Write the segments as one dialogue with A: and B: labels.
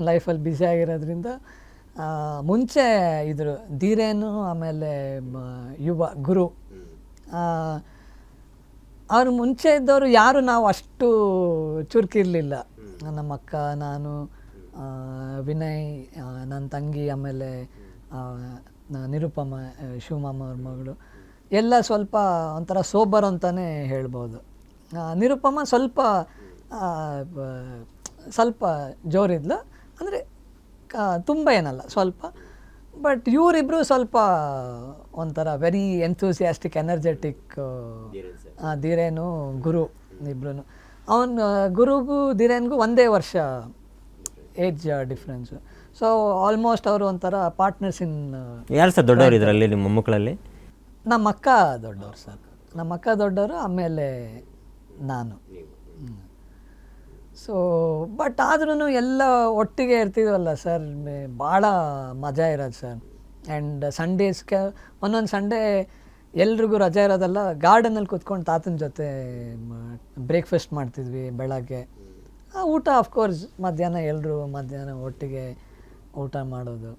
A: ಲೈಫಲ್ಲಿ ಬ್ಯುಸಿ ಆಗಿರೋದ್ರಿಂದ ಮುಂಚೆ ಇದ್ರು ಧೀರೇನು, ಆಮೇಲೆ ಯುವ ಗುರು, ಅವ್ರು ಮುಂಚೆ ಇದ್ದವರು ಯಾರು ನಾವು ಅಷ್ಟು ಚುರುಕಿರಲಿಲ್ಲ. ನಮ್ಮ ಅಕ್ಕ, ನಾನು, ವಿನಯ್, ನನ್ನ ತಂಗಿ, ಆಮೇಲೆ ನಿರುಪಮ, ಶಿವಮಾಮ ಅವ್ರ ಮಗಳು, ಎಲ್ಲ ಸ್ವಲ್ಪ ಒಂಥರ ಸೋಬರ್ ಅಂತಲೇ ಹೇಳ್ಬೋದು. ನಿರುಪಮ ಸ್ವಲ್ಪ ಸ್ವಲ್ಪ ಜೋರಿದ್ಲು, ಅಂದರೆ ತುಂಬ ಏನಲ್ಲ, ಸ್ವಲ್ಪ. ಬಟ್ ಇವರಿಬ್ಬರು ಸ್ವಲ್ಪ ಒಂಥರ ವೆರಿ ಎಂಥೂಸಿಯಾಸ್ಟಿಕ್, ಎನರ್ಜೆಟಿಕ್. ಧೀರೇನು ಗುರು ಇಬ್ಬರು. ಅವನು ಗುರುಗೂ ಧೀರೇನ್ಗೂ ಒಂದೇ ವರ್ಷ ಏಜ್ ಡಿಫ್ರೆನ್ಸು. ಸೊ ಆಲ್ಮೋಸ್ಟ್ ಅವರು ಒಂಥರ ಪಾರ್ಟ್ನರ್ಸ್ ಇನ್.
B: ಯಾರು ಸರ್ ದೊಡ್ಡವರು ಇದರಲ್ಲಿ ನಿಮ್ಮ ಮಕ್ಕಳಲ್ಲಿ?
A: ನಮ್ಮ ಅಕ್ಕ ದೊಡ್ಡವರು ಸರ್, ನಮ್ಮ ಅಕ್ಕ ದೊಡ್ಡವರು, ಆಮೇಲೆ ನಾನು. ಸೊ ಬಟ್ ಆದ್ರೂ ಎಲ್ಲ ಒಟ್ಟಿಗೆ ಇರ್ತಿದ್ವಲ್ಲ ಸರ್, ಭಾಳ ಮಜಾ ಇರೋದು ಸರ್. ಆ್ಯಂಡ್ ಸಂಡೇಸ್ಗೆ ಒಂದೊಂದು ಸಂಡೇ ಎಲ್ರಿಗೂ ರಜೆ ಇರೋದಲ್ಲ, ಗಾರ್ಡನಲ್ಲಿ ಕೂತ್ಕೊಂಡು ತಾತನ ಜೊತೆ ಬ್ರೇಕ್ಫಾಸ್ಟ್ ಮಾಡ್ತಿದ್ವಿ ಬೆಳಗ್ಗೆ. ಊಟ ಆಫ್ಕೋರ್ಸ್ ಮಧ್ಯಾಹ್ನ ಎಲ್ಲರೂ ಮಧ್ಯಾಹ್ನ ಒಟ್ಟಿಗೆ ಊಟ ಮಾಡೋದು.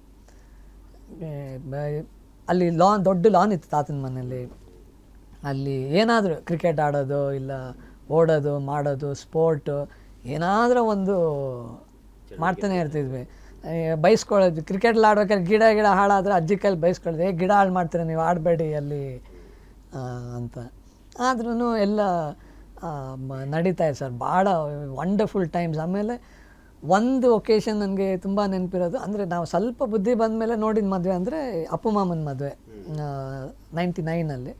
A: ಅಲ್ಲಿ ದೊಡ್ಡ ಲಾನ್ ಇತ್ತು ತಾತನ ಮನೇಲಿ. ಅಲ್ಲಿ ಏನಾದರೂ ಕ್ರಿಕೆಟ್ ಆಡೋದು, ಇಲ್ಲ ಓಡೋದು ಮಾಡೋದು, ಸ್ಪೋರ್ಟು ಏನಾದರೂ ಒಂದು ಮಾಡ್ತಾನೆ ಇರ್ತಿದ್ವಿ. ಬೈಸ್ಕೊಳ್ಳೋದು, ಕ್ರಿಕೆಟ್ಲ್ಲಿ ಆಡ್ಬೇಕಾದ್ರೆ ಗಿಡ ಹಾಳಾದರೆ ಅಜ್ಜಿ ಕೈಲಿ ಬೈಸ್ಕೊಳ್ಳೋದು, ಗಿಡ ಹಾಳು ಮಾಡ್ತೀರ ನೀವು, ಆಡಬೇಡಿ ಅಲ್ಲಿ ಅಂತ. ಆದ್ರೂ ಎಲ್ಲ ನಡೀತಾ ಇದೆ ಸರ್, ಭಾಳ ವಂಡರ್ಫುಲ್ ಟೈಮ್ಸ್. ಆಮೇಲೆ ಒಂದು ಒಕೇಶನ್ ನನಗೆ ತುಂಬ ನೆನಪಿರೋದು, ಅಂದರೆ ನಾವು ಸ್ವಲ್ಪ ಬುದ್ಧಿ ಬಂದ ಮೇಲೆ ನೋಡಿದ ಮದುವೆ ಅಂದರೆ ಅಪ್ಪು ಮಾಮನ ಮದುವೆ 99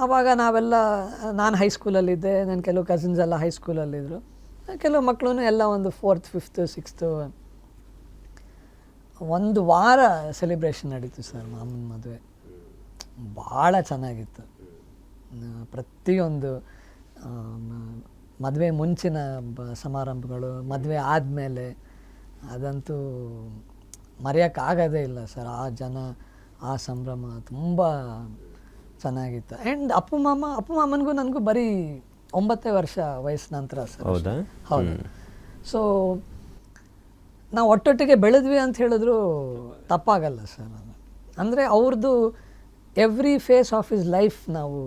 A: ಆವಾಗ ನಾವೆಲ್ಲ, ನಾನು ಹೈಸ್ಕೂಲಲ್ಲಿದ್ದೆ, ನನ್ನ ಕೆಲವು ಕಸಿನ್ಸ್ ಎಲ್ಲ ಹೈಸ್ಕೂಲಲ್ಲಿದ್ದರು, ಕೆಲವು ಮಕ್ಕಳು ಎಲ್ಲ ಒಂದು 4th 5th 6th. ಒಂದು ವಾರ ಸೆಲೆಬ್ರೇಷನ್ ನಡೀತು ಸರ್ ಮಾಮನ ಮದುವೆ, ಭಾಳ ಚೆನ್ನಾಗಿತ್ತು. ಪ್ರತಿಯೊಂದು ಮದುವೆ ಮುಂಚಿನ ಸಮಾರಂಭಗಳು, ಮದುವೆ ಆದಮೇಲೆ ಅದಂತೂ ಮರೆಯೋಕ್ಕಾಗೋದೇ ಇಲ್ಲ ಸರ್. ಆ ಜನ, ಆ ಸಂಭ್ರಮ ತುಂಬ ಚೆನ್ನಾಗಿತ್ತು. ಆ್ಯಂಡ್ ಅಪ್ಪು ಮಾಮನಿಗೂ ನನಗೂ ಬರೀ 9 ವರ್ಷ ವಯಸ್ಸು ನಂತರ ಸರ್. ಹೌದು. ಸೊ ನಾವು ಒಟ್ಟೊಟ್ಟಿಗೆ ಬೆಳೆದ್ವಿ ಅಂತ ಹೇಳಿದ್ರು ತಪ್ಪಾಗಲ್ಲ ಸರ್. ಅಂದರೆ ಅವ್ರದ್ದು every phase of his life ನಾವು